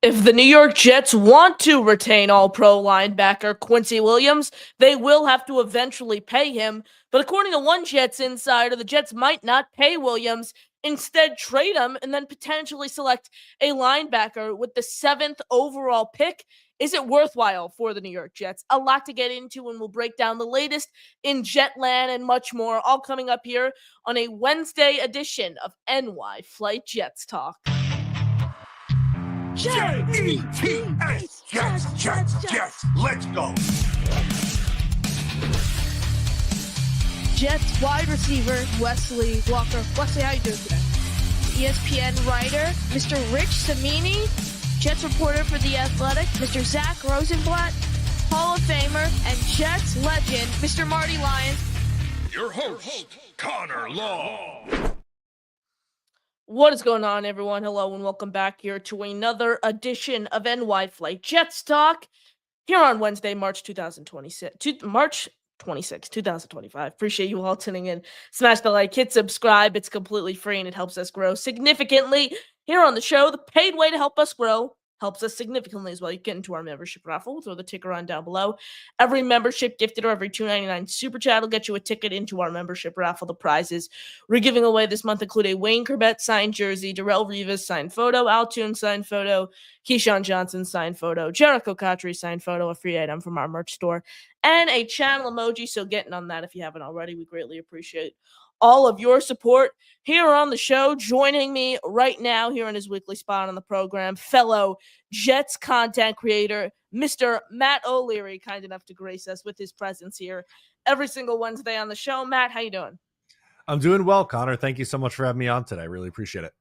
If the New York Jets want to retain All-Pro linebacker Quincy Williams, they will have to eventually pay him. But according to one Jets insider, the Jets might not pay Williams, instead trade him, and then potentially select a linebacker with the 7th overall pick. Is it worthwhile for the New York Jets? A lot to get into, and we'll break down the latest in Jetland and much more, all coming up here on a Wednesday edition of NY Flight Jets Talk. J-E-T-S, Jets, let's go. Jets wide receiver Wesley Walker. Wesley, how you doing today? ESPN writer, Mr. Rich Cimini, Jets reporter for The Athletic, Mr. Zach Rosenblatt, Hall of Famer, and Jets legend, Mr. Marty Lyons. Your host, Connor Law. What is going on, everyone? Hello and welcome back here to another edition of NY Flight Jets Talk here on Wednesday, March 26, 2025. Appreciate you all tuning in. Smash the like, hit subscribe. It's completely free and it helps us grow significantly here on the show. The paid way to help us grow helps us significantly as well. You get into our membership raffle. We'll throw the ticker on down below. Every membership gifted or every $2.99 super chat will get you a ticket into our membership raffle. The prizes we're giving away this month include a Wayne Corbett signed jersey, Darrelle Revis signed photo, Altoon signed photo, Keyshawn Johnson signed photo, Jericho Cotchery signed photo, a free item from our merch store, and a channel emoji. So getting on that if you haven't already. We greatly appreciate all of your support here on the show. Joining me right now here in his weekly spot on the program, fellow Jets content creator, Mr. Matt O'Leary, kind enough to grace us with his presence here every single Wednesday on the show. Matt, how you doing? I'm doing well, Connor. Thank you so much for having me on today. I really appreciate it.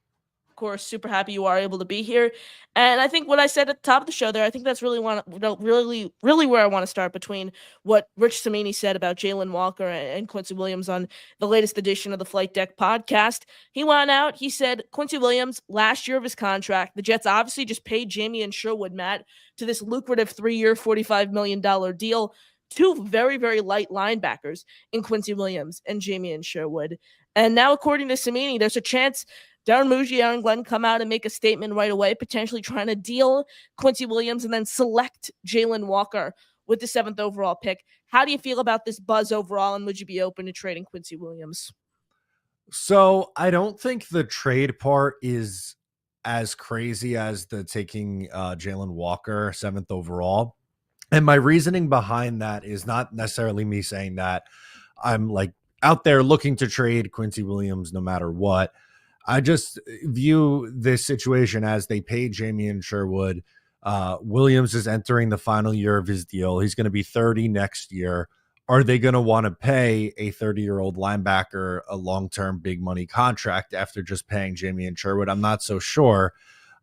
Course, super happy you are able to be here. And I think what I said at the top of the show there, I think that's really where I want to start, between what Rich Cimini said about Jalen Walker and Quincy Williams on the latest edition of the Flight Deck podcast. He went out, he said Quincy Williams, last year of his contract, the Jets obviously just paid Jamie and Sherwood, Matt, to this lucrative 3-year, $45 million deal. Two very, very light linebackers in Quincy Williams and Jamie and Sherwood. And now, according to Cimini, there's a chance Darren Mugia and Glenn come out and make a statement right away, potentially trying to deal Quincy Williams and then select Jalen Walker with the 7th overall pick. How do you feel about this buzz overall, and would you be open to trading Quincy Williams? So I don't think the trade part is as crazy as the taking Jalen Walker 7th overall. And my reasoning behind that is not necessarily me saying that I'm like out there looking to trade Quincy Williams no matter what. I just view this situation as they paid Jamie and Sherwood. Williams is entering the final year of his deal. He's going to be 30 next year. Are they going to want to pay a 30-year-old linebacker a long-term big money contract after just paying Jamie and Sherwood? I'm not so sure.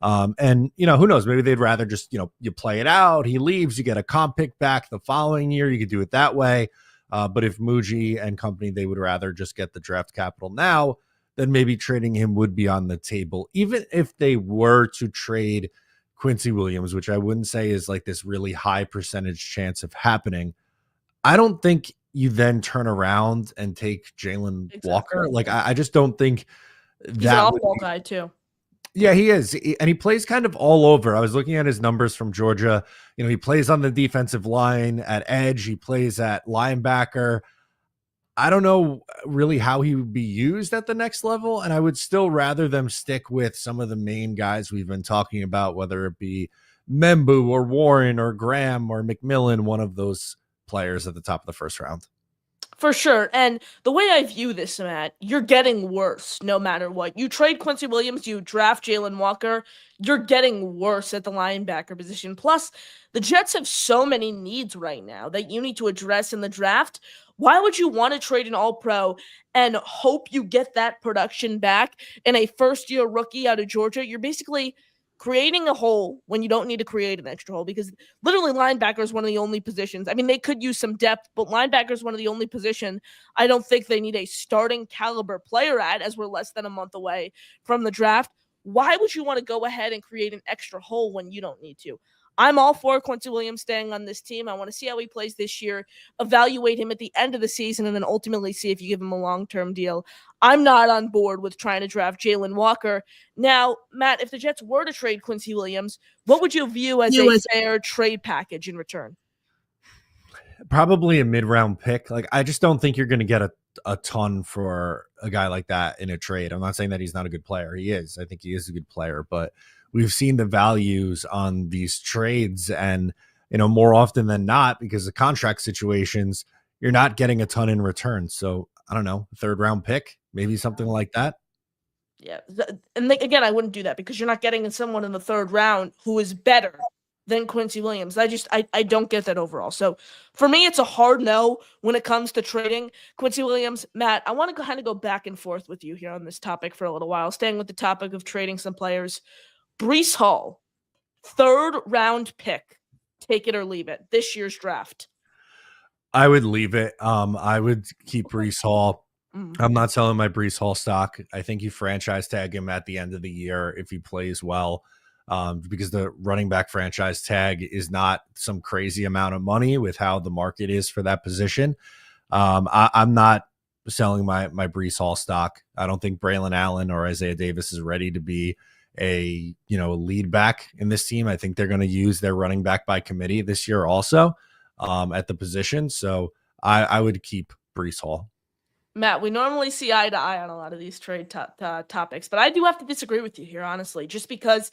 And, who knows? Maybe they'd rather just, you play it out. He leaves, you get a comp pick back the following year. You could do it that way. But if Muji and company, they would rather just get the draft capital now, then maybe trading him would be on the table. Even if they were to trade Quincy Williams, which I wouldn't say is like this really high percentage chance of happening, I don't think you then turn around and take Jalen Walker. Like, I just don't think that. He's an off-ball guy too. Yeah, he is. And he plays kind of all over. I was looking at his numbers from Georgia. He plays on the defensive line at edge. He plays at linebacker. I don't know really how he would be used at the next level, and I would still rather them stick with some of the main guys we've been talking about, whether it be Membu or Warren or Graham or McMillan, one of those players at the top of the first round. For sure. And the way I view this, Matt, you're getting worse no matter what. You trade Quincy Williams, you draft Jalen Walker, you're getting worse at the linebacker position. Plus, the Jets have so many needs right now that you need to address in the draft. Why would you want to trade an all-pro and hope you get that production back in a first-year rookie out of Georgia? You're basically creating a hole when you don't need to create an extra hole, because literally linebacker is one of the only positions. I mean, they could use some depth, but linebacker is one of the only position I don't think they need a starting caliber player at, as we're less than a month away from the draft. Why would you want to go ahead and create an extra hole when you don't need to? I'm all for Quincy Williams staying on this team. I want to see how he plays this year, evaluate him at the end of the season, and then ultimately see if you give him a long-term deal. I'm not on board with trying to draft Jalen Walker. Now, Matt, if the Jets were to trade Quincy Williams, what would you view as a fair trade package in return? Probably a mid-round pick. Like, I just don't think you're going to get a ton for a guy like that in a trade. I'm not saying that he's not a good player. He is. I think he is a good player, but we've seen the values on these trades, and more often than not, because of contract situations, you're not getting a ton in return. So I don't know, third round pick, maybe something like that. Yeah. And again, I wouldn't do that because you're not getting someone in the third round who is better than Quincy Williams. I don't get that overall. So for me, it's a hard no when it comes to trading Quincy Williams. Matt, I want to kind of go back and forth with you here on this topic for a little while, staying with the topic of trading some players. Breece Hall, third round pick, take it or leave it, this year's draft. I would leave it. I would keep Breece Hall. I'm not selling my Breece Hall stock. I think you franchise tag him at the end of the year if he plays well, because the running back franchise tag is not some crazy amount of money with how the market is for that position. I'm not selling my Breece Hall stock. I don't think Braylon Allen or Isaiah Davis is ready to be a lead back in this team. I think they're going to use their running back by committee this year also at the position. So I would keep Breece Hall. Matt, we normally see eye to eye on a lot of these trade topics, but I do have to disagree with you here, honestly, just because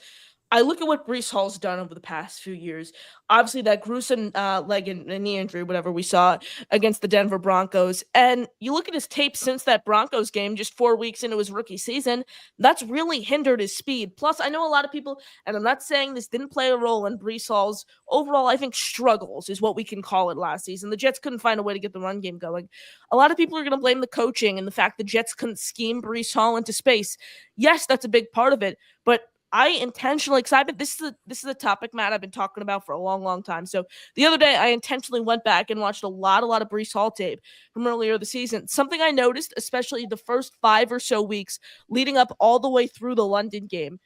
I look at what Breece Hall's done over the past few years. Obviously, that gruesome leg and knee injury, whatever we saw against the Denver Broncos. And you look at his tape since that Broncos game, just 4 weeks into his rookie season, that's really hindered his speed. Plus, I know a lot of people, and I'm not saying this didn't play a role in Breece Hall's overall, I think, struggles is what we can call it last season. The Jets couldn't find a way to get the run game going. A lot of people are going to blame the coaching and the fact the Jets couldn't scheme Breece Hall into space. Yes, that's a big part of it, but I intentionally, excited. This is a topic, Matt, I've been talking about for a long, long time. So the other day, I intentionally went back and watched a lot of Breece Hall tape from earlier the season. Something I noticed, especially the first 5 or so weeks leading up all the way through the London game,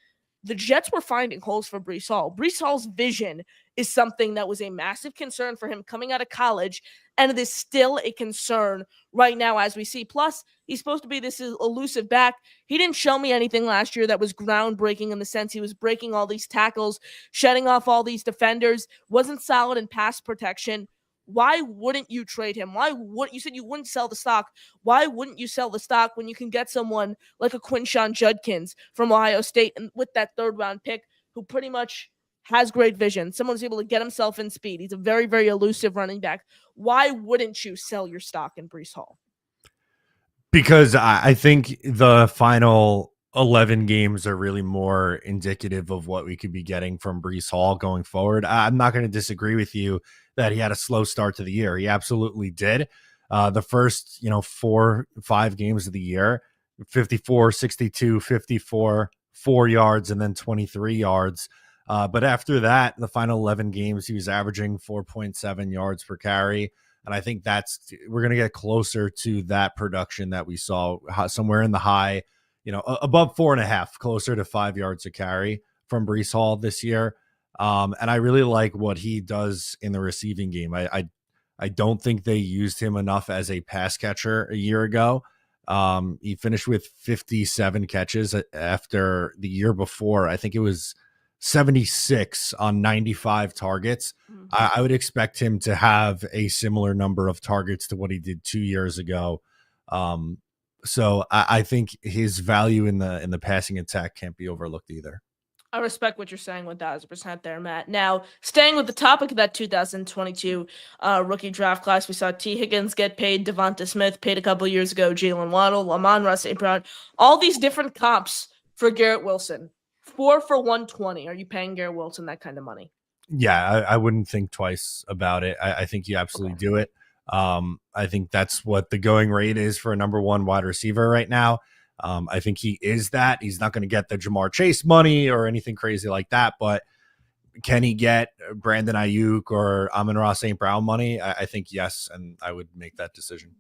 the Jets were finding holes for Breece Hall. Breece Hall's vision is something that was a massive concern for him coming out of college, and it is still a concern right now as we see. Plus, he's supposed to be this elusive back. He didn't show me anything last year that was groundbreaking in the sense he was breaking all these tackles, shedding off all these defenders, wasn't solid in pass protection. Why wouldn't you trade him? You said you wouldn't sell the stock. Why wouldn't you sell the stock when you can get someone like a Quinshon Judkins from Ohio State and with that third round pick who pretty much has great vision? Someone's able to get himself in speed. He's a very, very elusive running back. Why wouldn't you sell your stock in Breece Hall? Because I think the final 11 games are really more indicative of what we could be getting from Breece Hall going forward. I'm not going to disagree with you that he had a slow start to the year. He absolutely did. The first, 4-5 games of the year, 54, 62, 54, 4 yards, and then 23 yards. But after that, the final 11 games, he was averaging 4.7 yards per carry. And I think we're going to get closer to that production that we saw somewhere in the high, above 4.5, closer to 5 yards a carry from Breece Hall this year. And I really like what he does in the receiving game. I don't think they used him enough as a pass catcher a year ago. He finished with 57 catches after the year before. I think it was 76 on 95 targets. Mm-hmm. I would expect him to have a similar number of targets to what he did 2 years ago. So I think his value in the passing attack can't be overlooked either. I respect what you're saying 1,000% there, Matt. Now, staying with the topic of that 2022 rookie draft class, we saw T. Higgins get paid, Devonta Smith paid a couple years ago, Jalen Waddle, Amon-Ra St. Brown, all these different comps for Garrett Wilson. 4 for 120. Are you paying Garrett Wilson that kind of money? Yeah, I wouldn't think twice about it. I think you absolutely do it. I think that's what the going rate is for a number one wide receiver right now. I think he is that. He's not going to get the Jamar Chase money or anything crazy like that, but can he get Brandon Ayuk or Amon-Ra St. Brown money? I think yes, and I would make that decision.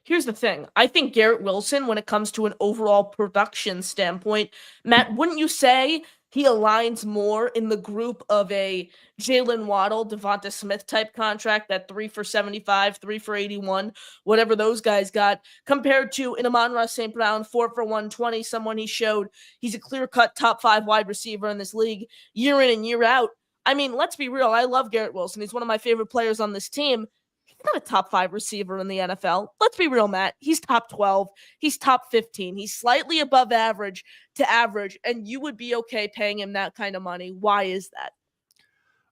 Here's the thing. I think Garrett Wilson, when it comes to an overall production standpoint, Matt, wouldn't you say he aligns more in the group of a Jalen Waddle, Devonta Smith type contract, that 3 for 75, 3 for 81, whatever those guys got, compared to an Amon-Ra St. Brown, 4 for 120, someone he showed he's a clear-cut top 5 wide receiver in this league year in and year out. I mean, let's be real. I love Garrett Wilson. He's one of my favorite players on this team. He's not a top 5 receiver in the NFL. Let's be real, Matt. He's top 12. He's top 15. He's slightly above average to average, and you would be okay paying him that kind of money. Why is that?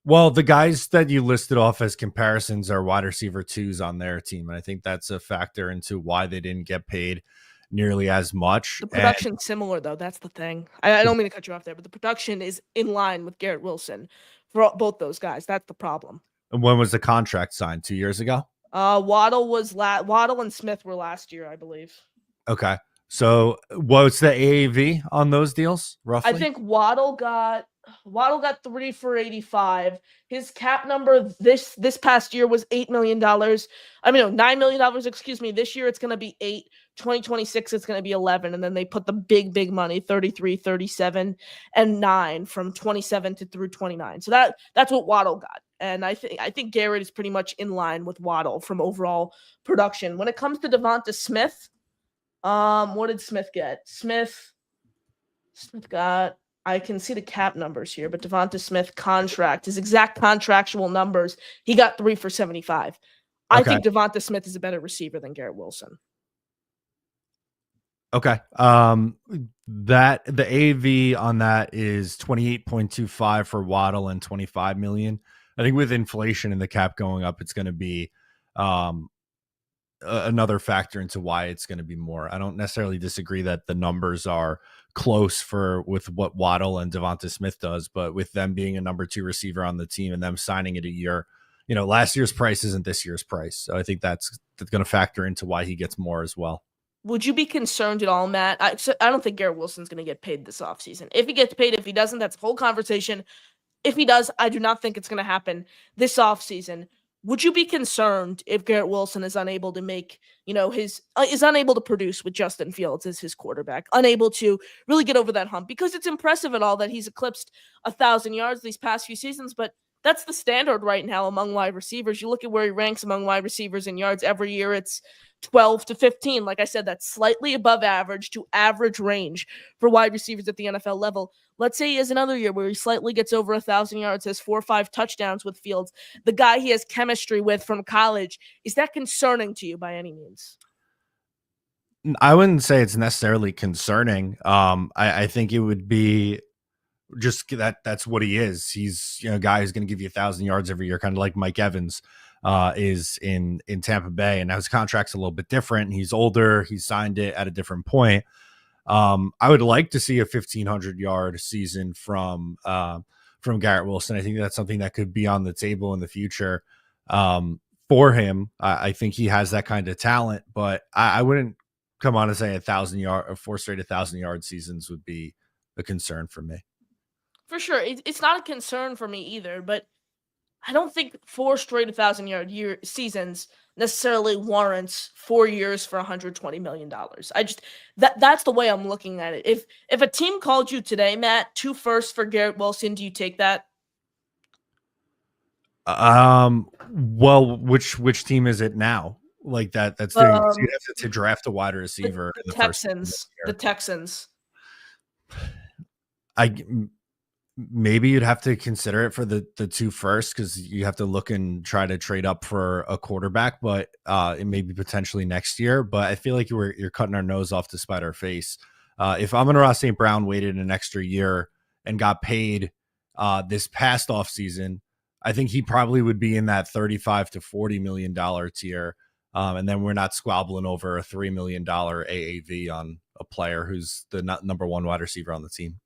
Well, the guys that you listed off as comparisons are wide receiver 2s on their team. And I think that's a factor into why they didn't get paid nearly as much. The production's similar, though. That's the thing. I don't mean to cut you off there, but the production is in line with Garrett Wilson for both those guys. That's the problem. And when was the contract signed? 2 years ago? Waddle and Smith were last year, I believe. Okay. So what's the AAV on those deals, roughly? I think Waddle got 3 for 85. His cap number this past year was $8 million. I mean, no, $9 million, excuse me. This year it's going to be 8. 2026 it's going to be 11. And then they put the big money, 33, 37, and 9 from 27 through 29. So that's what Waddle got. And I think Garrett is pretty much in line with Waddle from overall production. When it comes to Devonta Smith, what did Smith get? Smith got, I can see the cap numbers here, but Devonta Smith contract, his exact contractual numbers, he got 3 for 75. I think Devonta Smith is a better receiver than Garrett Wilson. Okay. The AV on that is 28.25 for Waddle and 25 million. I think with inflation and the cap going up, it's going to be another factor into why it's going to be more. I don't necessarily disagree that the numbers are close with what Waddle and Devonta Smith does, but with them being a number 2 receiver on the team and them signing it a year, last year's price isn't this year's price. So I think that's going to factor into why he gets more as well. Would you be concerned at all, Matt? I don't think Garrett Wilson's going to get paid this offseason. If he gets paid, if he doesn't, that's a whole conversation. If he does, I do not think it's going to happen this offseason. Would you be concerned if Garrett Wilson is unable to make, is unable to produce with Justin Fields as his quarterback, unable to really get over that hump? Because it's impressive at all that he's eclipsed 1,000 yards these past few seasons, but that's the standard right now among wide receivers. You look at where he ranks among wide receivers in yards every year, it's 12 to 15. Like I said, that's slightly above average to average range for wide receivers at the NFL level. Let's say he has another year where he slightly gets over 1,000 yards, has 4 or 5 touchdowns with Fields, the guy he has chemistry with from college. Is that concerning to you by any means? I wouldn't say it's necessarily concerning. I think it would be just that's what he is. He's a guy who's going to give you 1,000 yards every year, kind of like Mike Evans is in Tampa Bay. And now his contract's a little bit different. He's older. He signed it at a different point. I would like to see a 1,500 yard season from Garrett Wilson. I think that's something that could be on the table in the future for him. I think he has that kind of talent, but I wouldn't come on and say 1,000 yard or 4 straight 1,000 yard seasons would be a concern for me. For sure. It's not a concern for me either, but I don't think 4 straight 1,000 yard seasons necessarily warrants 4 years for $120 million. That's the way I'm looking at it. If a team called you today, Matt, 2 firsts for Garrett Wilson, do you take that? Well, which team is it now? Like that's doing you have to draft a wide receiver. The Texans. The Texans. Maybe you'd have to consider it for the 2 first, because you have to look and try to trade up for a quarterback, but it may be potentially next year. But I feel like you're cutting our nose off to spite our face. If Amon-Ra St. Brown waited an extra year and got paid this past offseason, I think he probably would be in that $35 to $40 million tier. And then we're not squabbling over a $3 million AAV on a player who's the number 1 wide receiver on the team.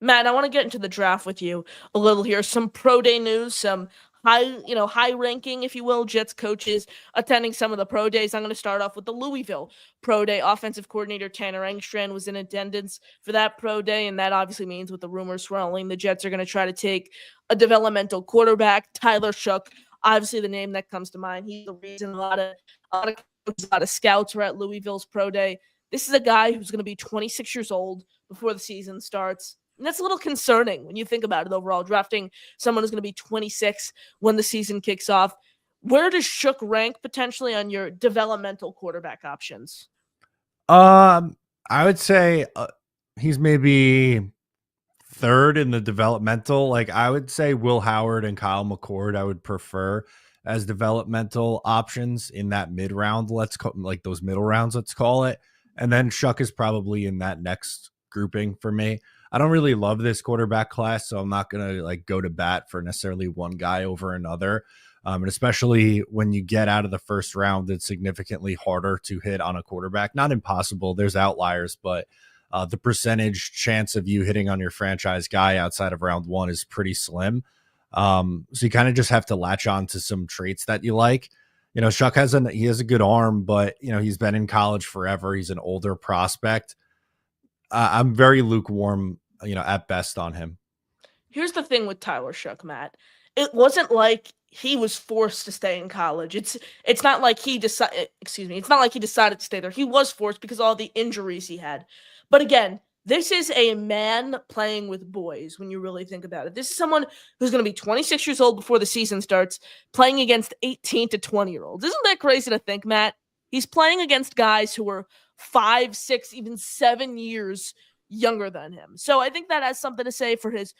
Matt, I want to get into the draft with you a little here. Some pro day news, some high ranking, if you will, Jets coaches attending some of the pro days. I'm going to start off with the Louisville pro day. Offensive coordinator Tanner Engstrand was in attendance for that pro day, and that obviously means with the rumors swirling, the Jets are going to try to take a developmental quarterback, Tyler Shough. Obviously, the name that comes to mind. He's the reason a lot of scouts were at Louisville's pro day. This is a guy who's going to be 26 years old before the season starts. And that's a little concerning when you think about it overall, drafting someone who's going to be 26 when the season kicks off. Where does Shook rank potentially on your developmental quarterback options? I would say he's maybe third in the developmental. Like I would say Will Howard and Kyle McCord, I would prefer as developmental options in that mid round. Let's call like those middle rounds, let's call it. And then Shuck is probably in that next grouping for me. I don't really love this quarterback class, so I'm not gonna like go to bat for necessarily one guy over another. And especially when you get out of the first round, it's significantly harder to hit on a quarterback. Not impossible. There's outliers, but the percentage chance of you hitting on your franchise guy outside of round one is pretty slim. So you kind of just have to latch on to some traits that you like. You know, Shuck has a good arm, but you know, he's been in college forever. He's an older prospect. I'm very lukewarm, you know, at best on him. Here's the thing with Tyler Shook, Matt. It wasn't like he was forced to stay in college. It's not like he decided, excuse me, it's not like he decided to stay there. He was forced because of all the injuries he had. But again, this is a man playing with boys when you really think about it. This is someone who's going to be 26 years old before the season starts, playing against 18 to 20-year-olds. Isn't that crazy to think, Matt? He's playing against guys who are 5, 6, even 7 years younger than him. So I think that has something to say for his,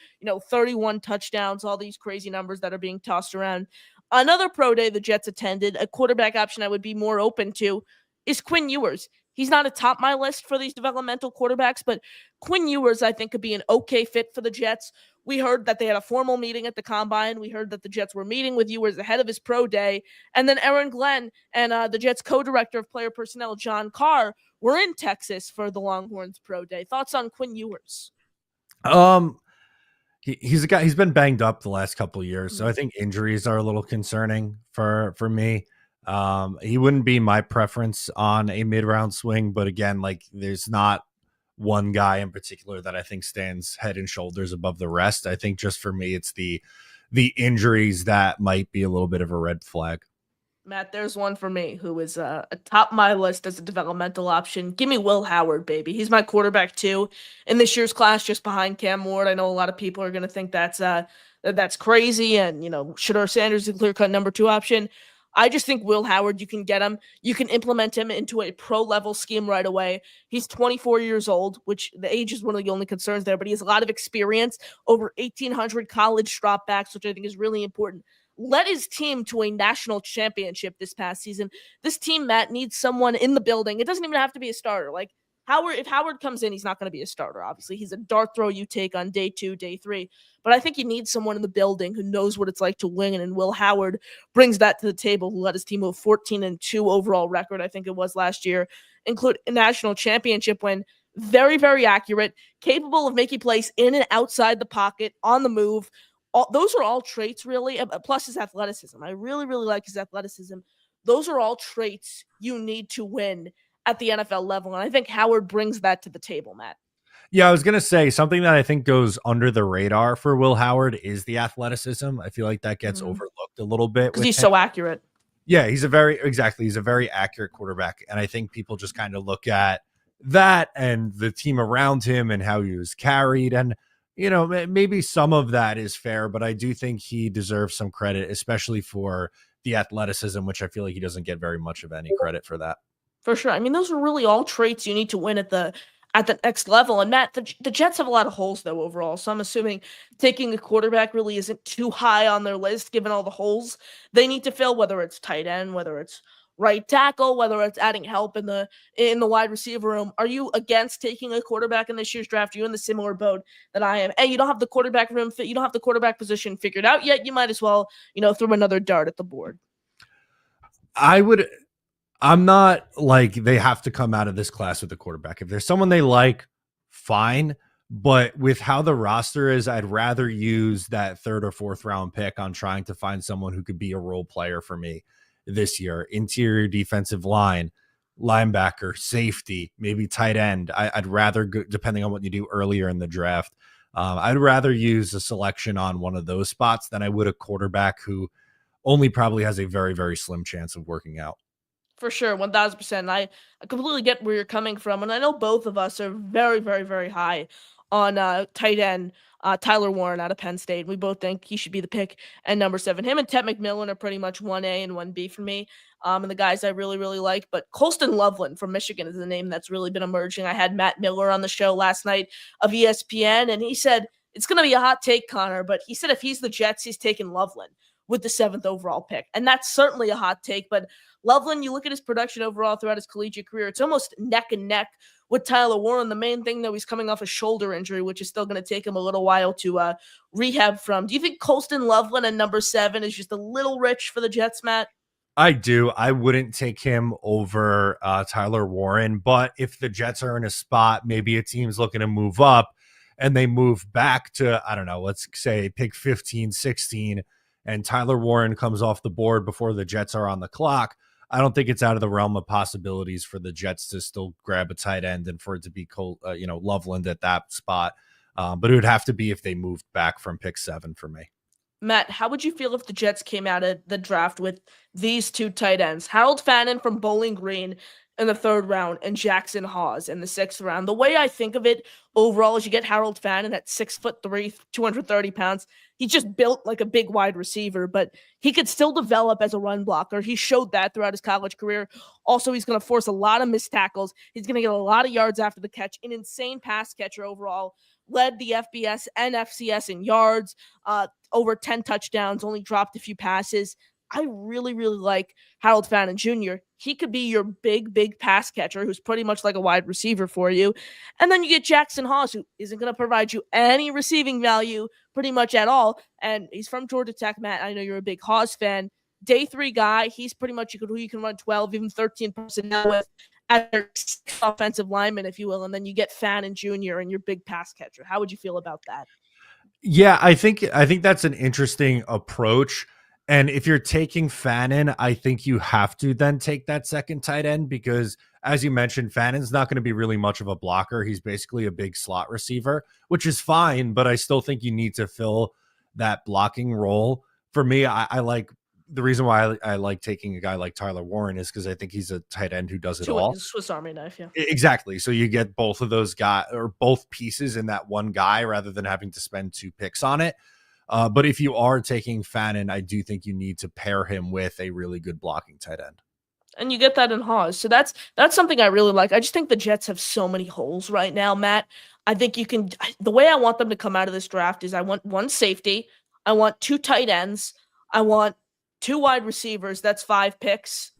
31 touchdowns, all these crazy numbers that are being tossed around. Another pro day the Jets attended, a quarterback option I would be more open to is Quinn Ewers. He's not atop my list for these developmental quarterbacks, but Quinn Ewers, I think, could be an okay fit for the Jets. We heard that they had a formal meeting at the Combine. We heard that the Jets were meeting with Ewers ahead of his pro day. And then Aaron Glenn and the Jets co-director of player personnel, John Carr, were in Texas for the Longhorns pro day. Thoughts on Quinn Ewers? He's a guy, he's been banged up the last couple of years, so I think injuries are a little concerning for me. He wouldn't be my preference on a mid-round swing, but again, like there's not one guy in particular that I think stands head and shoulders above the rest. I think just for me, it's the injuries that might be a little bit of a red flag. Matt, there's one for me who is atop my list as a developmental option. Give me Will Howard, baby. He's my quarterback too in this year's class, just behind Cam Ward. I know a lot of people are going to think that's crazy, and Shedeur Sanders is a clear-cut number 2 option. I just think Will Howard, you can get him. You can implement him into a pro-level scheme right away. He's 24 years old, which the age is one of the only concerns there, but he has a lot of experience, over 1,800 college dropbacks, which I think is really important. Led his team to a national championship this past season. This team, Matt, needs someone in the building. It doesn't even have to be a starter. Like Howard, if Howard comes in, he's not going to be a starter, obviously. He's a dart throw you take on day 2, day 3. But I think you need someone in the building who knows what it's like to win, and Will Howard brings that to the table, who led his team to a 14-2 overall record, I think it was last year, include a national championship win. Very, very accurate, capable of making plays in and outside the pocket, on the move. Those are all traits, really, plus his athleticism. I really, really like his athleticism. Those are all traits you need to win at the NFL level, and I think Howard brings that to the table, Matt. Yeah, I was going to say something that I think goes under the radar for Will Howard is the athleticism. I feel like that gets overlooked a little bit. Because he's so accurate. Yeah, he's a very accurate quarterback. And I think people just kind of look at that and the team around him and how he was carried. And, maybe some of that is fair, but I do think he deserves some credit, especially for the athleticism, which I feel like he doesn't get very much of any credit for that. For sure. I mean, those are really all traits you need to win at the next level. And Matt, the Jets have a lot of holes though overall. So I'm assuming taking a quarterback really isn't too high on their list given all the holes they need to fill, whether it's tight end, whether it's right tackle, whether it's adding help in the wide receiver room. Are you against taking a quarterback in this year's draft? Are you in the similar boat that I am? Hey, you don't have the quarterback room fit, you don't have the quarterback position figured out yet. You might as well, throw another dart at the board. I'm not like they have to come out of this class with a quarterback. If there's someone they like, fine. But with how the roster is, I'd rather use that 3rd or 4th round pick on trying to find someone who could be a role player for me this year. Interior defensive line, linebacker, safety, maybe tight end. I'd rather go, depending on what you do earlier in the draft, I'd rather use a selection on one of those spots than I would a quarterback who only probably has a very, very slim chance of working out. For sure, 1,000%. I completely get where you're coming from, and I know both of us are very, very, very high on tight end Tyler Warren out of Penn State. We both think he should be the pick and number 7. Him and Ted McMillan are pretty much 1A and 1B for me. And the guys I really, really like. But Colston Loveland from Michigan is the name that's really been emerging. I had Matt Miller on the show last night of ESPN, and he said it's going to be a hot take, Connor, but he said if he's the Jets, he's taking Loveland with the 7th overall pick. And that's certainly a hot take, but Loveland, you look at his production overall throughout his collegiate career, it's almost neck and neck with Tyler Warren. The main thing, though, he's coming off a shoulder injury, which is still going to take him a little while to rehab from. Do you think Colston Loveland at number 7 is just a little rich for the Jets, Matt? I do. I wouldn't take him over Tyler Warren, but if the Jets are in a spot, maybe a team's looking to move up and they move back to, I don't know, let's say pick 15, 16, and Tyler Warren comes off the board before the Jets are on the clock, I don't think it's out of the realm of possibilities for the Jets to still grab a tight end and for it to be Loveland at that spot. But it would have to be if they moved back from pick 7 for me. Matt, how would you feel if the Jets came out of the draft with these 2 tight ends? Harold Fannin from Bowling Green in the 3rd round and Jackson Hawes in the 6th round. The way I think of it overall is you get Harold Fannin at 6'3", 230 pounds. He's just built like a big wide receiver, but he could still develop as a run blocker. He showed that throughout his college career. Also, he's going to force a lot of missed tackles. He's going to get a lot of yards after the catch. An insane pass catcher overall. Led the FBS and FCS in yards, over 10 touchdowns, only dropped a few passes. I really, really like Harold Fannin Jr. He could be your big pass catcher who's pretty much like a wide receiver for you. And then you get Jackson Hawes, who isn't going to provide you any receiving value pretty much at all. And he's from Georgia Tech, Matt. I know you're a big Hawes fan. Day 3 guy. He's pretty much who you can run 12, even 13 personnel with as your offensive lineman, if you will. And then you get Fannin Jr. and your big pass catcher. How would you feel about that? Yeah, I think that's an interesting approach. And if you're taking Fannin, I think you have to then take that second tight end because, as you mentioned, Fannin's not going to be really much of a blocker. He's basically a big slot receiver, which is fine, but I still think you need to fill that blocking role. For me, I like the reason why I like taking a guy like Tyler Warren is because I think he's a tight end who does it all. Swiss Army knife, yeah. Exactly. So you get both of those guys or both pieces in that one guy rather than having to spend 2 picks on it. But if you are taking Fannin, I do think you need to pair him with a really good blocking tight end. And you get that in Hawes. So that's something I really like. I just think the Jets have so many holes right now, Matt. I think the way I want them to come out of this draft is I want 1 safety. I want 2 tight ends. I want 2 wide receivers. That's 5 picks.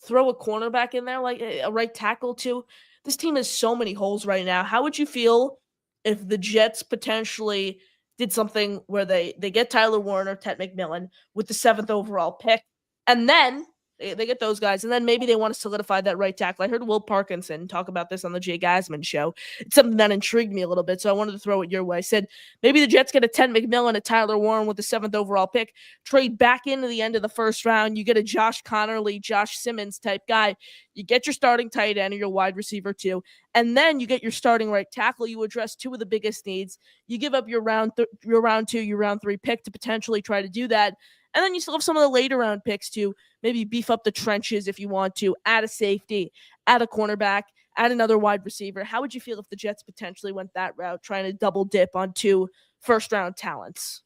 Throw a cornerback in there, like a right tackle too. This team has so many holes right now. How would you feel if the Jets potentially did something where they get Tyler Warren or Ted McMillan with the 7th overall pick, and then they get those guys, and then maybe they want to solidify that right tackle. I heard Will Parkinson talk about this on the Jay Gasman show. It's something that intrigued me a little bit, so I wanted to throw it your way. I said maybe the Jets get a Ted McMillan, a Tyler Warren with the 7th overall pick, trade back into the end of the 1st round. You get a Josh Connerly, Josh Simmons type guy. You get your starting tight end or your wide receiver too, and then you get your starting right tackle. You address 2 of the biggest needs. You give up your round 2, your round 3 pick to potentially try to do that. And then you still have some of the later round picks to maybe beef up the trenches if you want to, add a safety, add a cornerback, add another wide receiver. How would you feel if the Jets potentially went that route, trying to double dip on 2 first-round talents?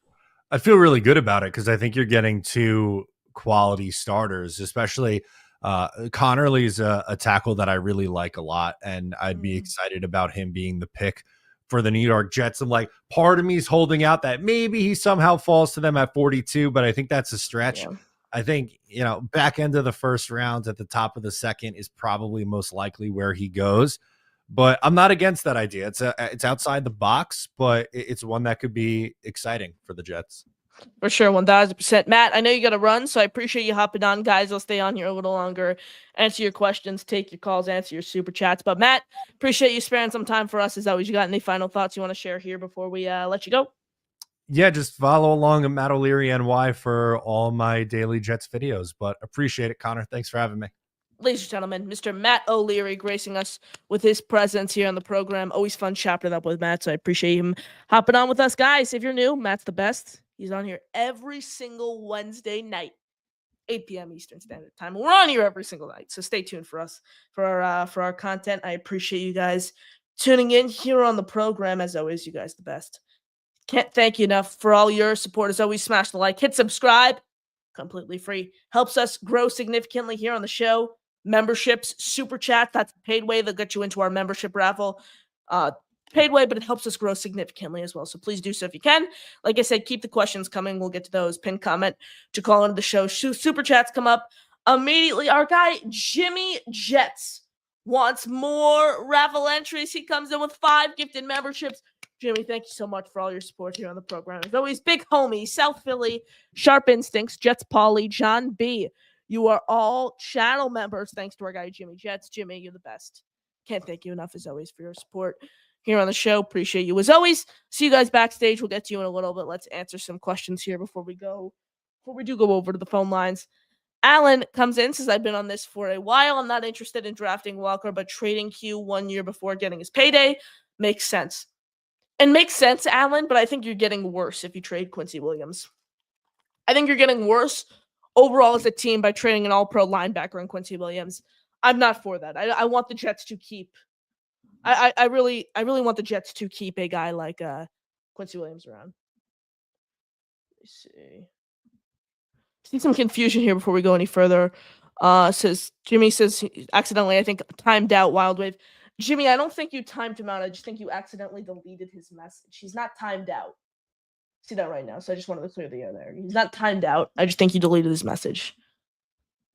I feel really good about it because I think you're getting 2 quality starters, especially Connerly's a tackle that I really like a lot, and I'd be excited about him being the pick for the New York Jets. I'm like, part of me is holding out that maybe he somehow falls to them at 42, but I think that's a stretch. Yeah. I think, back end of the 1st round at the top of the 2nd is probably most likely where he goes, but I'm not against that idea. It's outside the box, but it's one that could be exciting for the Jets. For sure, 1,000%. Matt, I know you got to run, so I appreciate you hopping on, guys. I'll stay on here a little longer, answer your questions, take your calls, answer your super chats. But Matt, appreciate you sparing some time for us as always. You got any final thoughts you want to share here before we let you go? Yeah, just follow along at Matt O'Leary NY for all my daily Jets videos. But appreciate it, Connor. Thanks for having me. Ladies and gentlemen, Mr. Matt O'Leary gracing us with his presence here on the program. Always fun chopping it up with Matt, so I appreciate him hopping on with us. Guys, if you're new, Matt's the best. He's on here every single Wednesday night, 8 p.m. Eastern Standard Time. We're on here every single night, so stay tuned for us for our content. I appreciate you guys tuning in here on the program. As always, you guys the best. Can't thank you enough for all your support. As always, smash the like, hit subscribe, completely free. Helps us grow significantly here on the show. Memberships, super chat, that's the paid way. They'll get you into our membership raffle. Paid way, but it helps us grow significantly as well. So please do so if you can. Like I said, keep the questions coming. We'll get to those. Pin comment to call into the show. Super chats come up immediately. Our guy, Jimmy Jets, wants more raffle entries. He comes in with 5 gifted memberships. Jimmy, thank you so much for all your support here on the program. As always, big homie, South Philly, Sharp Instincts, Jets Polly, John B. You are all channel members. Thanks to our guy, Jimmy Jets. Jimmy, you're the best. Can't thank you enough, as always, for your support here on the show. Appreciate you. As always, see you guys backstage. We'll get to you in a little bit. Let's answer some questions here before we do go over to the phone lines. Alan comes in, says, I've been on this for a while. I'm not interested in drafting Walker, but trading Q 1 year before getting his payday makes sense. And makes sense, Alan, but I think you're getting worse if you trade Quincy Williams. I think you're getting worse overall as a team by trading an all-pro linebacker in Quincy Williams. I'm not for that. I want the Jets to keep. I really want the Jets to keep a guy like Quincy Williams around. Let me see. See some confusion here before we go any further. Jimmy says accidentally, I think, timed out Wild Wave. Jimmy, I don't think you timed him out. I just think you accidentally deleted his message. He's not timed out. See that right now. So I just wanted to clear the air there. He's not timed out. I just think you deleted his message.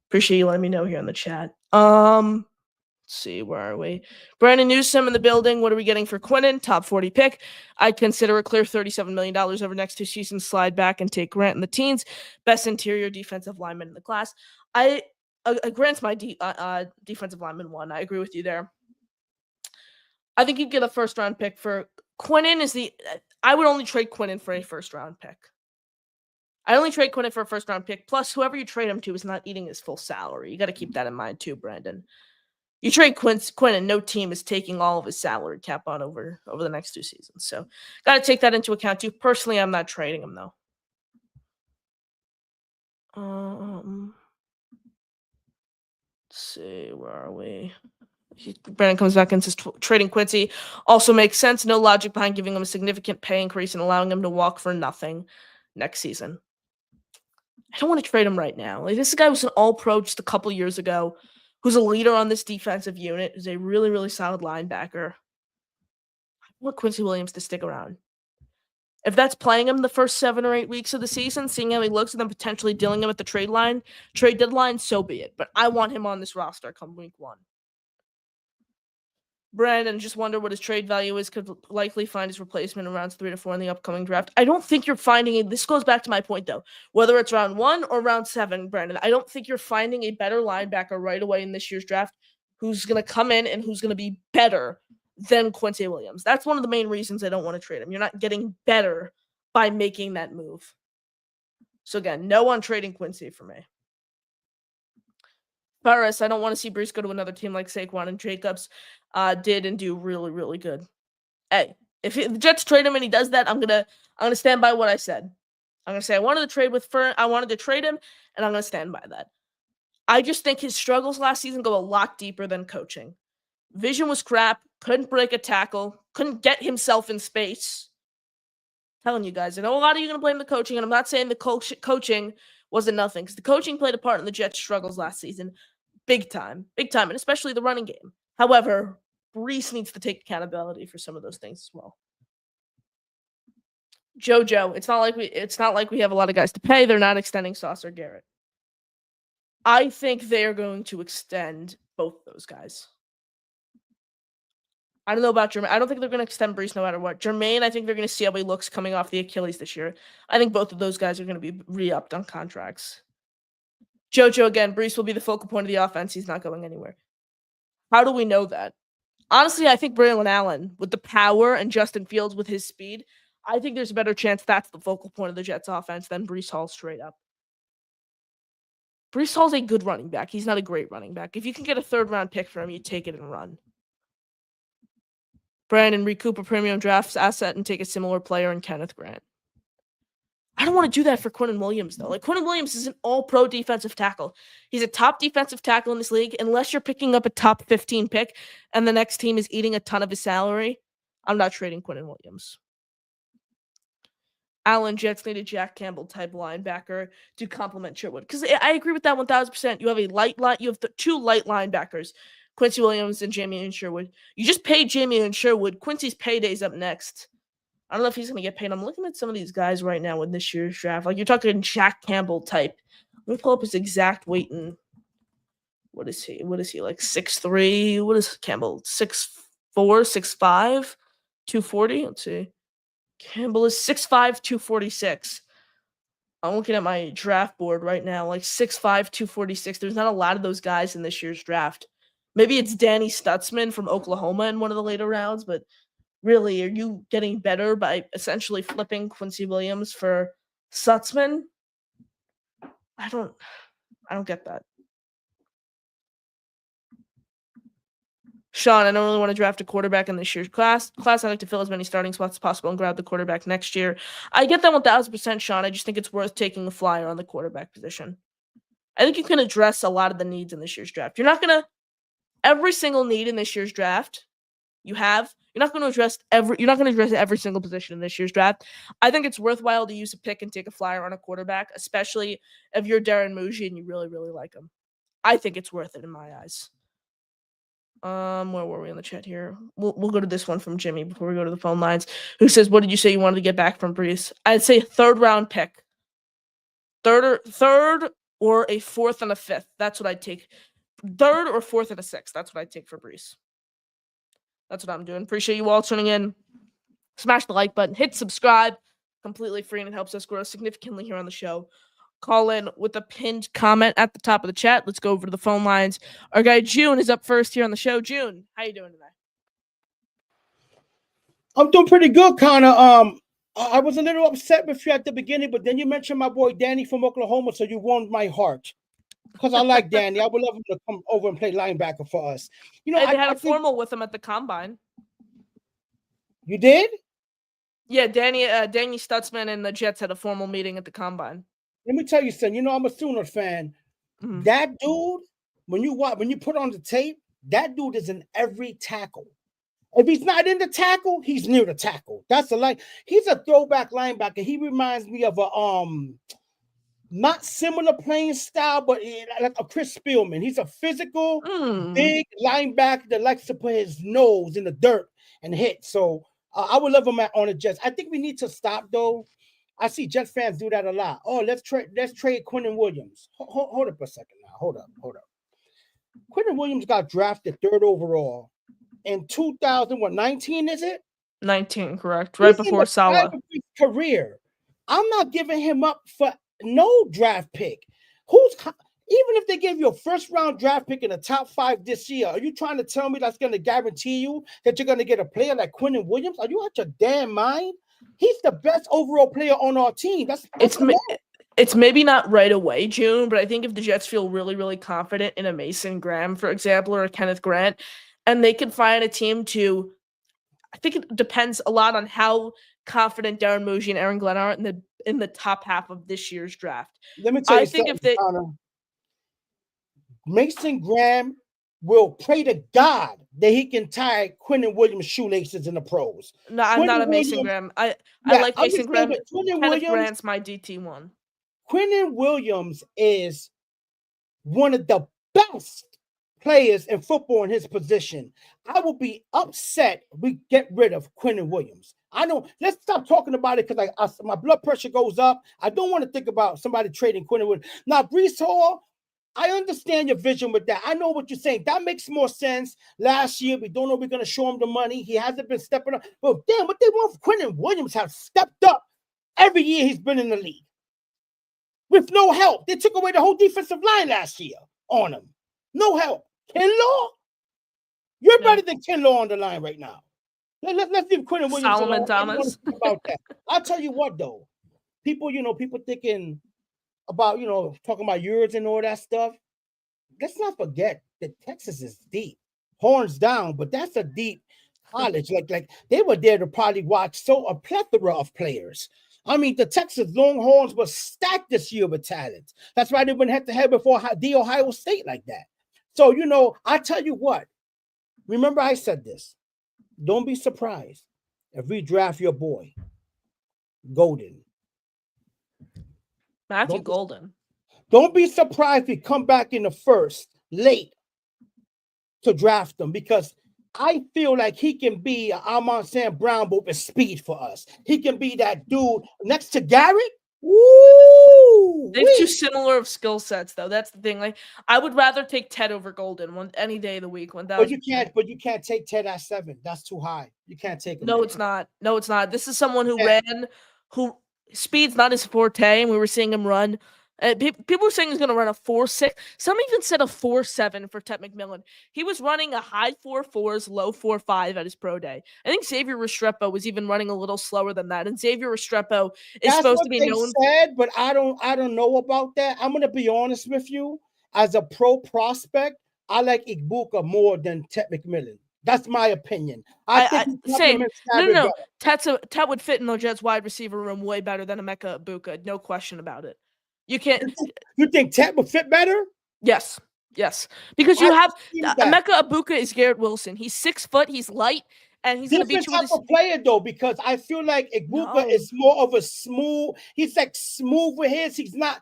Appreciate you letting me know here in the chat. Let's see, where are we? Brandon Newsome in the building. What are we getting for Quinnen? Top 40 pick. I'd consider a clear $37 million over the next 2 seasons. Slide back and take Grant in the teens. Best interior defensive lineman in the class. Grant's my defensive lineman 1. I agree with you there. I think you'd get a first-round pick for Quinnen. I would only trade Quinnen for a first-round pick. I only trade Quinnen for a first-round pick. Plus, whoever you trade him to is not eating his full salary. You got to keep that in mind too, Brandon. You trade Quinnen, no team is taking all of his salary cap on over the next 2 seasons. So, got to take that into account too. Personally, I'm not trading him though. Let's see, where are we? Brandon comes back and says trading Quincy also makes sense. No logic behind giving him a significant pay increase and allowing him to walk for nothing next season. I don't want to trade him right now. Like, this guy was an all-pro just a couple years ago, who's a leader on this defensive unit, who's a really, really solid linebacker. I want Quincy Williams to stick around. If that's playing him the first 7 or 8 weeks of the season, seeing how he looks, and then potentially dealing him at the trade deadline, so be it. But I want him on this roster come week 1. Brandon, just wonder what his trade value is. Could likely find his replacement in rounds 3 to 4 in the upcoming draft. I don't think you're finding it. This goes back to my point, though. Whether it's round 1 or round 7, Brandon, I don't think you're finding a better linebacker right away in this year's draft who's going to come in and who's going to be better than Quincy Williams. That's one of the main reasons I don't want to trade him. You're not getting better by making that move. So, again, no one trading Quincy for me. Paris, I don't want to see Breece go to another team like Saquon and Jacobs did and do really, really good. Hey, if the Jets trade him and he does that, I'm gonna stand by what I said. I'm gonna say I wanted to trade him, and I'm gonna stand by that. I just think his struggles last season go a lot deeper than coaching. Vision was crap. Couldn't break a tackle. Couldn't get himself in space. I'm telling you guys, I know a lot of you are gonna blame the coaching, and I'm not saying the coaching wasn't nothing, because the coaching played a part in the Jets' struggles last season. Big time, and especially the running game. However, Breece needs to take accountability for some of those things as well. JoJo, it's not like we have a lot of guys to pay. They're not extending Sauce or Garrett. I think they are going to extend both those guys. I don't know about Jermaine. I don't think they're going to extend Breece no matter what. Jermaine, I think they're going to see how he looks coming off the Achilles this year. I think both of those guys are going to be re-upped on contracts. JoJo, again, Breece will be the focal point of the offense. He's not going anywhere. How do we know that? Honestly, I think Braylon Allen, with the power, and Justin Fields with his speed, I think there's a better chance that's the focal point of the Jets offense than Breece Hall straight up. Breece Hall's a good running back. He's not a great running back. If you can get a 3rd-round pick for him, you take it and run. Brandon, recoup a premium drafts asset and take a similar player in Kenneth Grant. I don't want to do that for Quincy Williams, though. Like, Quincy Williams is an all-pro defensive tackle. He's a top defensive tackle in this league. Unless you're picking up a top 15 pick and the next team is eating a ton of his salary, I'm not trading Quincy Williams. Allen, Jets need a Jack Campbell type linebacker to complement Sherwood. Because I agree with that 1,000%. You have a light line. You have two light linebackers, Quincy Williams and Jamie Sherwood. You just paid Jamie and Sherwood. Quincy's payday's up next. I don't know if he's going to get paid. I'm looking at some of these guys right now in this year's draft. Like, you're talking Jack Campbell type. Let me pull up his exact weight and what is he? Like 6'3"? What is Campbell? 6'4", 6'5", 240? Let's see. Campbell is 6'5", 246. I'm looking at my draft board right now, like 6'5", 246. There's not a lot of those guys in this year's draft. Maybe it's Danny Stutzman from Oklahoma in one of the later rounds, but really, are you getting better by essentially flipping Quincy Williams for Stutzman? I don't get that. Sean, I don't really want to draft a quarterback in this year's class. I like to fill as many starting spots as possible and grab the quarterback next year. I get that 1,000%, Sean. I just think it's worth taking a flyer on the quarterback position. I think you can address a lot of the needs in this year's draft. You're not going to every single need in this year's draft you're not going to address every single position in this year's draft. I think it's worthwhile to use a pick and take a flyer on a quarterback, especially if you're Darren Muji and you really, really like him. I think it's worth it in my eyes. Where were we in the chat here? We'll go to this one from Jimmy before we go to the phone lines, who says, what did you say you wanted to get back from Breece? I'd say third round pick. Third or a fourth and a fifth. That's what I'd take. Third or fourth and a sixth. That's what I'd take for Breece. That's what I'm doing. Appreciate you all tuning in. Smash the like button. Hit subscribe. Completely free, and it helps us grow significantly here on the show. Call in with a pinned comment at the top of the chat. Let's go over to the phone lines. Our guy June is up first here on the show. June, how you doing today? I'm doing pretty good, Connor. I was a little upset with you at the beginning, but then you mentioned my boy Danny from Oklahoma, so you warmed my heart. Because I like Danny. I would love him to come over and play linebacker for us. You know, they had a formal with him at the combine. You did? Yeah, Danny Stutzman and the Jets had a formal meeting at the combine. Let me tell you something. You know, I'm a Sooner fan. Mm-hmm. That dude, when you put on the tape, that dude is in every tackle. If he's not in the tackle, he's near the tackle. That's a line. He's a throwback linebacker. He reminds me of a not similar playing style, but like a Chris Spielman. He's a physical, big linebacker that likes to put his nose in the dirt and hit. So I would love him on the Jets. I think we need to stop though. I see Jets fans do that a lot. Oh, let's trade Quincy Williams. Hold up a second now. Hold up. Quincy Williams got drafted 3rd overall in 2019, is it? 19, correct. Right before Salah. Career. I'm not giving him up for no draft pick. Even if they gave you a first-round draft pick in the top 5 this year, are you trying to tell me that's going to guarantee you that you're going to get a player like Quincy Williams? Are you out your damn mind? He's the best overall player on our team. It's maybe not right away, June, but I think if the Jets feel really, really confident in a Mason Graham, for example, or a Kenneth Grant, and they can find a team to, I think it depends a lot on how confident Darren Muji and Aaron Glenn are in the top half of this year's draft. Let me tell you something, Connor. Mason Graham will pray to God that he can tie Quincy Williams' shoelaces in the pros. No, I'm not a Mason Graham. I like Mason Graham. Kenneth Grant's my DT1. Quincy Williams is one of the best players in football in his position. I will be upset we get rid of Quincy Williams. I know. Let's stop talking about it because my blood pressure goes up. I don't want to think about somebody trading Quincy Williams. Now, Breece Hall, I understand your vision with that. I know what you're saying. That makes more sense. Last year, we don't know if we're going to show him the money. He hasn't been stepping up. But damn, what they want for Quincy Williams have stepped up every year he's been in the league. With no help. They took away the whole defensive line last year on him. No help. Kinlaw? You're better than Kinlaw on the line right now. Let's leave Quincy Williams Solomon alone. Thomas. About that. I'll tell you what, though. People thinking about, talking about yours and all that stuff. Let's not forget that Texas is deep. Horns down, but that's a deep college. Like they were there to probably watch a plethora of players. I mean, the Texas Longhorns were stacked this year with talent. That's why they went head-to-head before the Ohio State like that. So, I tell you what. Remember I said this. Don't be surprised if we draft your boy, Golden. Matthew Golden. Don't be surprised if we come back in the first, late, to draft him, because I feel like he can be an Amon Sam Brown, but with speed for us. He can be that dude next to Garrett. Woo! They have too similar of skill sets, though. That's the thing. Like, I would rather take Ted over Golden any day of the week. But you can't take Ted at 7. That's too high. You can't take him. No, it's not. No, it's not. This is someone who speed's not his forte, and we were seeing him run. People were saying he's going to run a 4.6. Some even said a 4.7 for Ted McMillan. He was running a high 4.4s, low 4.5 at his pro day. I think Xavier Restrepo was even running a little slower than that. And Xavier Restrepo is supposed to be known. Said, but I don't know about that. I'm going to be honest with you. As a pro prospect, I like Igbokwe more than Ted McMillan. That's my opinion. Same. No. Ted would fit in the Jets wide receiver room way better than Emeka Egbuka. No question about it. You can't. You think Ted would fit better? Yes. Because you have Emeka Egbuka is Garrett Wilson. He's 6 foot. He's light, and he's going to be different type of player though. Because I feel like Egbuka is more of a smooth. He's like smooth with his. He's not.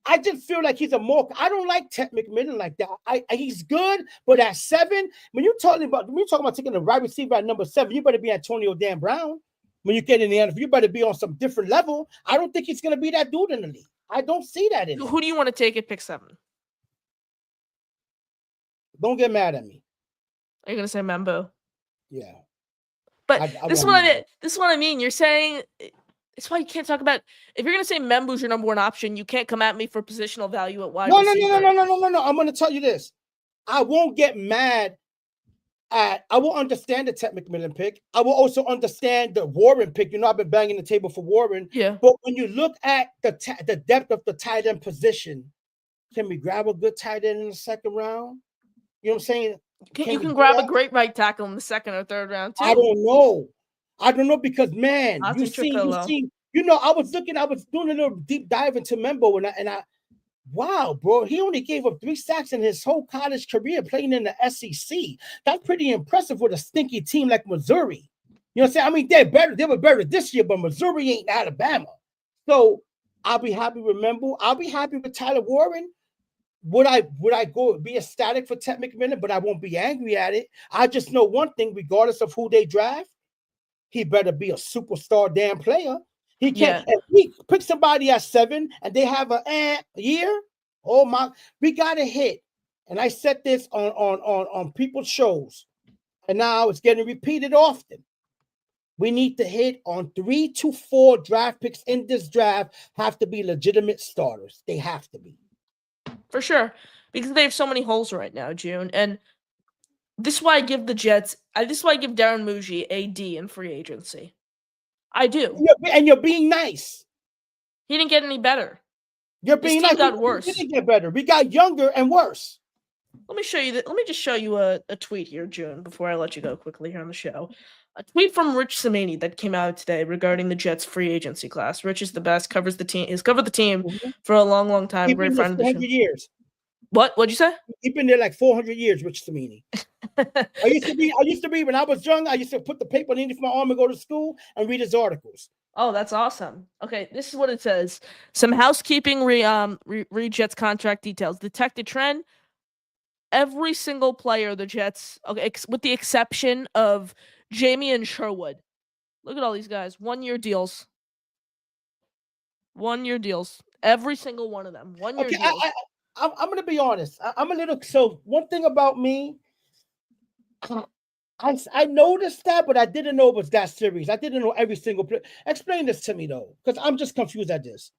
I just feel like he's a more. I don't like Ted McMillan like that. He's good, but at 7, when you're talking about taking a wide receiver at number 7, you better be Antonio Dan Brown. When you get in the NFL, you better be on some different level. I don't think he's going to be that dude in the league. I don't see that in him. Who do you want to take at pick 7? Don't get mad at me. Are you going to say Membo? Yeah. But this is what I mean. You're saying it's why you can't talk about. If you're going to say Membo's your number 1 option, you can't come at me for positional value at wide receiver. No. I'm going to tell you this. I won't get mad I will understand the Ted McMillan pick. I will also understand the Warren pick. I've been banging the table for Warren. Yeah. But when you look at the depth of the tight end position, can we grab a good tight end in the 2nd round? You know what I'm saying? You can grab a great right tackle in the 2nd or 3rd round too. I don't know because man, I was doing a little deep dive into Membo and I wow, bro, he only gave up 3 sacks in his whole college career playing in the SEC. That's pretty impressive with a stinky team like Missouri. You know what I'm saying? I mean, they're better. They were better this year, but Missouri ain't Alabama. So I'll be happy with Membo. I'll be happy with Tyler Warren. Would I go be ecstatic for Ted McMillan, but I won't be angry at it. I just know one thing, regardless of who they draft, he better be a superstar damn player. He can't. If we pick somebody at 7 and they have a year. Oh my! We got to hit. And I said this on people's shows, and now it's getting repeated often. We need to hit on 3 to 4 draft picks in this draft. Have to be legitimate starters. They have to be for sure because they have so many holes right now, June. And this is why I give the Jets. This is why I give Darren Muji a D in free agency. I do. And you're being nice. He didn't get any better. You're being nice. Got worse. He didn't get better. We got younger and worse. Let me show you that. Let me just show you a tweet here, June, before I let you go quickly here on the show. A tweet from Rich Cimini that came out today regarding the Jets free agency class. Rich is the best, covers the team. He's covered the team for a long, long time. Great friend of the show. 400 years. What'd you say? He's been there like 400 years, Rich Cimini. I used to be when I was young. I used to put the paper underneath my arm and go to school and read his articles. Oh, that's awesome. Okay, this is what it says. Some housekeeping read Jets contract details. Detected trend. Every single player the Jets, with the exception of Jamie and Sherwood. Look at all these guys. 1-year deals. 1-year deals. Every single one of them. 1-year deals. I'm going to be honest. I'm a little. So one thing about me, I noticed that, but I didn't know it was that serious. I didn't know every single player. Explain this to me though, because I'm just confused at this.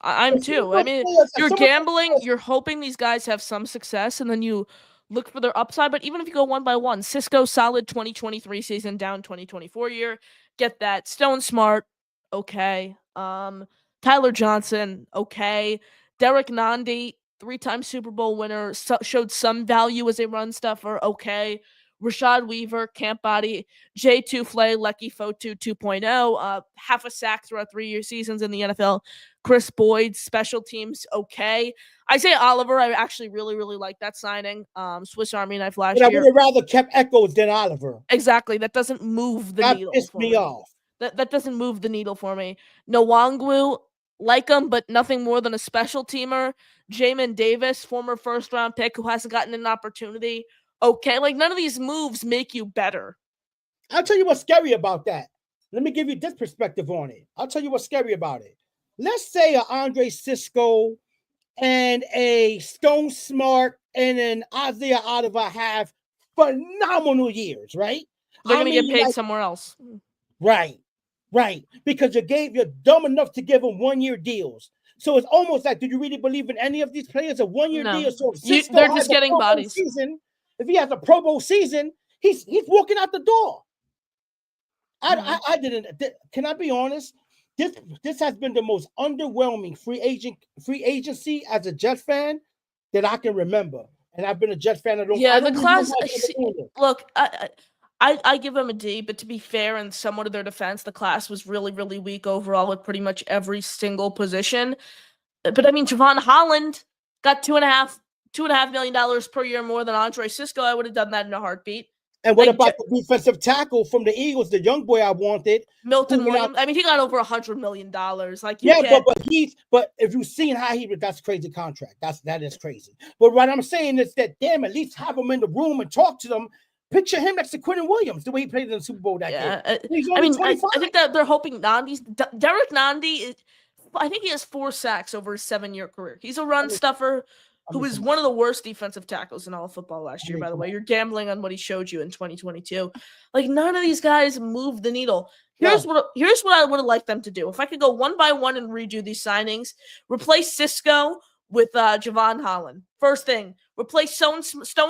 I'm too. I mean, you're gambling. You're hoping these guys have some success, and then you look for their upside. But even if you go one by one, Cisco solid 2023 season, down 2024 year. Get that. Stone Smart, okay. Tyler Johnson, okay. Derek Nandi, 3-time Super Bowl winner, showed some value as a run stuffer, okay. Rashad Weaver, camp body. J2 Flay, Lecky Fotu 2.0, half a sack throughout 3-year seasons in the NFL. Chris Boyd, special teams, okay. Isaiah Oliver, I actually really, really like that signing. Swiss Army knife last But I year. would have rather kept Echoes than Oliver. Exactly. That doesn't move the That needle pissed for me me. off. That doesn't move the needle for me. Nwangwu, like him, but nothing more than a special teamer. Jamin Davis, former first-round pick who hasn't gotten an opportunity. Okay, like none of these moves make you better. I'll tell you what's scary about that. Let me give you this perspective on it. I'll tell you what's scary about it. Let's say a Andre Cisco and a Stone Smart and an Isaiah Oliver have phenomenal years, right? They're going to get paid like, somewhere else. Right. Because you're dumb enough to give them 1-year deals. So it's almost like, do you really believe in any of these players? A 1-year deal. So if Cisco they're has just a getting Pro Bowl bodies. season, if he has a Pro Bowl season, he's walking out the door. I didn't. Can I be honest? This has been the most underwhelming free agency as a Jets fan that I can remember, and I've been a Jets fan a long time. Yeah, the class. Look, I give them a D, but to be fair and somewhat of their defense, the class was really, really weak overall at pretty much every single position. But I mean, Javon Holland got $2.5 million per year more than Andre Cisco. I would have done that in a heartbeat. And what about the defensive tackle from the Eagles, the young boy I wanted, Milton Williams? I mean, he got over $100 million. Like, but if you've seen how that's crazy contract. That is crazy. But what I'm saying is that damn, at least have him in the room and talk to them. Picture him next to Quincy Williams, the way he played in the Super Bowl that year. He's only 25. I think that they're hoping Derek Nandi. I think he has 4 sacks over his 7-year career. He's a run stuffer. Who was one of the worst defensive tackles in all of football last year, by the way. You're gambling on what he showed you in 2022. Like, none of these guys move the needle. Here's what I would have liked them to do. If I could go one by one and redo these signings, replace Cisco with Javon Holland. First thing, replace Stone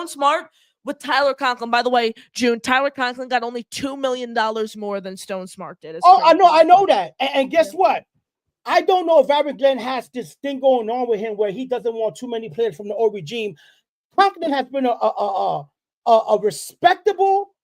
Smart with Tyler Conklin. By the way, June, Tyler Conklin got only $2 million more than Stone Smart did. I know that. And guess what? I don't know if Aaron Glenn has this thing going on with him where he doesn't want too many players from the old regime. Conklin has been a respectable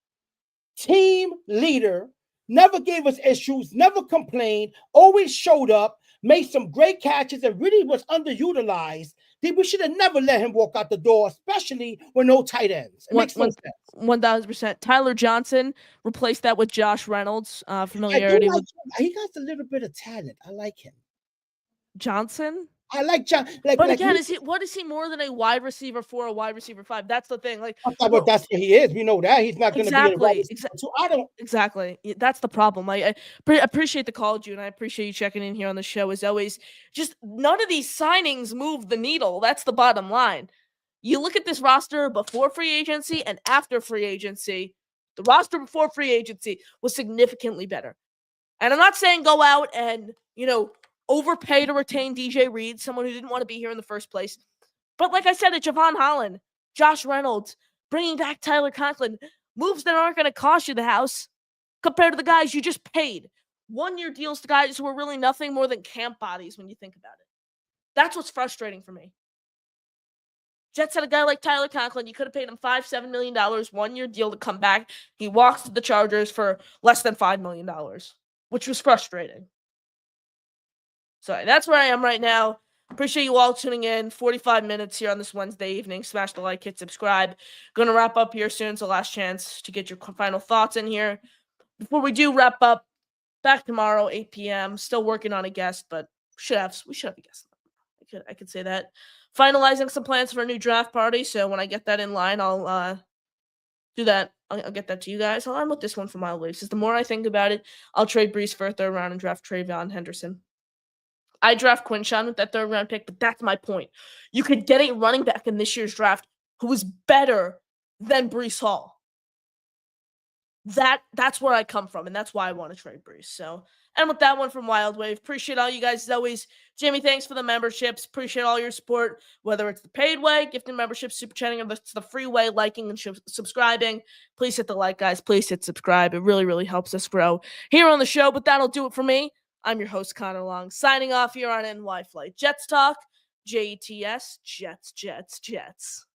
team leader, never gave us issues, never complained, always showed up, made some great catches, and really was underutilized. We should have never let him walk out the door, especially with no tight ends. It makes no sense. 1,000%. Tyler Johnson, replaced that with Josh Reynolds. Familiarity with he got a little bit of talent. I like him. Johnson? I like John. But again, what is he more than a wide receiver 4, a wide receiver 5? That's the thing. Like, but that's what he is. We know that he's not going to be a wide receiver. So I don't exactly. That's the problem. I appreciate the call, June. I appreciate you checking in here on the show as always. Just none of these signings move the needle. That's the bottom line. You look at this roster before free agency and after free agency. The roster before free agency was significantly better. And I'm not saying go out and overpay to retain DJ Reed, someone who didn't want to be here in the first place. But like I said, Javon Holland, Josh Reynolds, bringing back Tyler Conklin, moves that aren't going to cost you the house compared to the guys you just paid. 1-year deals to guys who are really nothing more than camp bodies when you think about it. That's what's frustrating for me. Jets had a guy like Tyler Conklin. You could have paid him $5-7 million, 1-year deal to come back. He walks to the Chargers for less than $5 million, which was frustrating. So that's where I am right now. Appreciate you all tuning in. 45 minutes here on this Wednesday evening. Smash the like, hit subscribe. Going to wrap up here soon. So last chance to get your final thoughts in here. Before we do wrap up, back tomorrow, 8 p.m. Still working on a guest, but we should have a guest. I could say that. Finalizing some plans for a new draft party. So when I get that in line, I'll do that. I'll get that to you guys. I'll end with this one for Mile Waves. The more I think about it, I'll trade Breece for a 3rd round and draft Travion Henderson. I draft Quinshawn with that 3rd round pick, but that's my point. You could get a running back in this year's draft who was better than Breece Hall. That's where I come from, and that's why I want to trade Breece. So, and with that one from Wild Wave, appreciate all you guys as always. Jamie, thanks for the memberships. Appreciate all your support, whether it's the paid way, gifting memberships, super chatting, or it's the free way, liking and subscribing. Please hit the like, guys. Please hit subscribe. It really, really helps us grow here on the show, but that'll do it for me. I'm your host, Connor Long, signing off here on NY Flight Jets Talk. JETS, Jets, Jets, Jets.